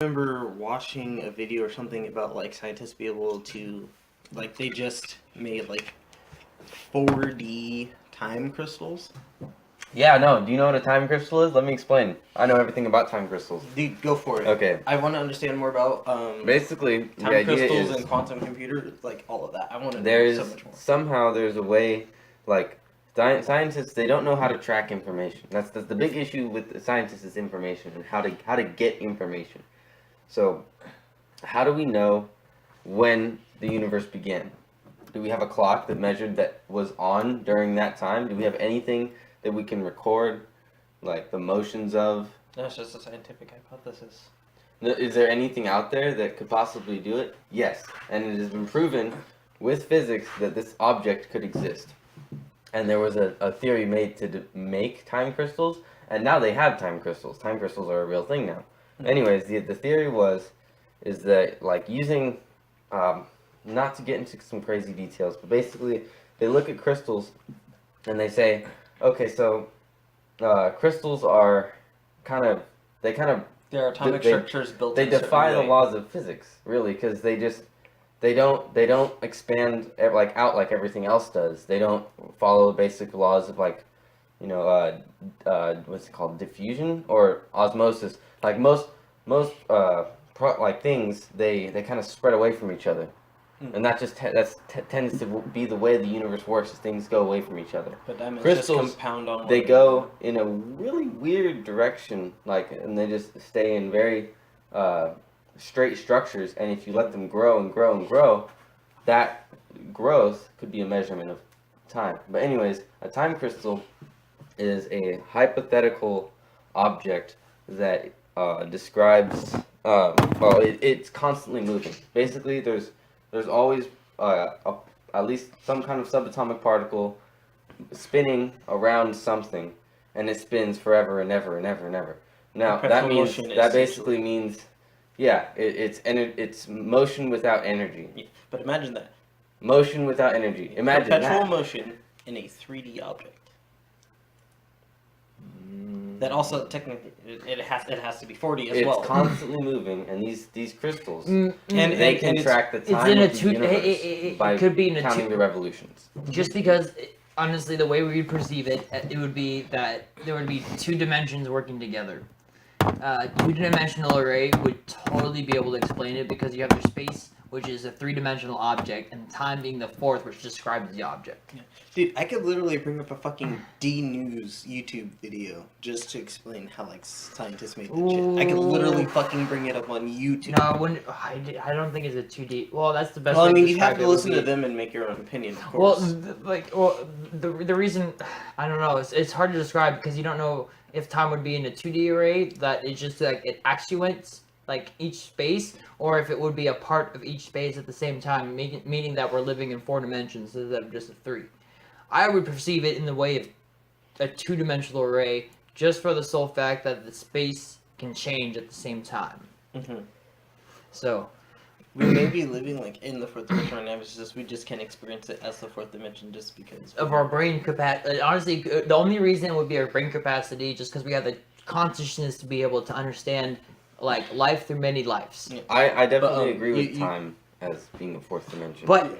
remember watching a video or something about like scientists be able to, like, they just made like 4D time crystals. Yeah, no. Do you know what a time crystal is? Let me explain. I know everything about time crystals. Dude, go for it. Okay. I want to understand more about Basically, the time idea crystals is and quantum computers, like all of that. I want to know there's so much more. somehow there's a way, like scientists, they don't know how to track information. That's the big issue with the scientists is information and how to get information. So, how do we know when the universe began? Do we have a clock that measured that was on during that time? Do we have anything that we can record, like the motions of? That's just a scientific hypothesis. Is there anything out there that could possibly do it? Yes, and it has been proven with physics that this object could exist. And there was a theory made to make time crystals, and now they have time crystals. Time crystals are a real thing now. Anyways, the theory is that, like, using, not to get into some crazy details, but basically they look at crystals and they say, okay, so crystals are they're atomic structures built. They defy the laws of physics, really, because they don't expand out like everything else does. They don't follow basic laws of, like, what's it called, diffusion or osmosis. Like most things, they kind of spread away from each other, and that just tends to be the way the universe works. As things go away from each other. But diamonds Crystals, just compound on. They go in a really weird direction, and they just stay in very straight structures. And if you let them grow and grow and grow, that growth could be a measurement of time. But anyways, a time crystal is a hypothetical object that describes. It's constantly moving. Basically, there's always at least some kind of subatomic particle spinning around something, and it spins forever and ever and ever and ever. Now that basically means, yeah, it's motion without energy. Yeah, but imagine that. Motion without energy. Imagine perpetual that. motion in a 3D object. That also technically it has to be 4D as well. It's constantly moving, and these crystals, and they can track the time of the universe by counting the revolutions. Just because, honestly, the way we would perceive it, it would be that there would be two dimensions working together. Two-dimensional array would totally be able to explain it because you have your space, which is a three-dimensional object, and time being the fourth, which describes the object. Yeah. Dude, I could literally bring up a fucking D-News YouTube video just to explain how, like, scientists made that shit. I could literally fucking bring it up on YouTube. No, I don't think it's a 2D. Well, that's the best way to describe it. Well, I mean, you have to listen to them and make your own opinion, of course. The reason, I don't know, it's hard to describe because you don't know if time would be in a 2D array, that it's just like it actuates like each space, or if it would be a part of each space at the same time, meaning that we're living in 4 dimensions instead of just a 3. I would perceive it in the way of a 2-dimensional array, just for the sole fact that the space can change at the same time. Mm-hmm. So we may be living like in the 4th dimension right now. It's just we just can't experience it as the 4th dimension just because of our brain capacity. Honestly, the only reason it would be our brain capacity, just because we have the consciousness to be able to understand, like, life through many lives. I definitely agree with time as being a 4th dimension. But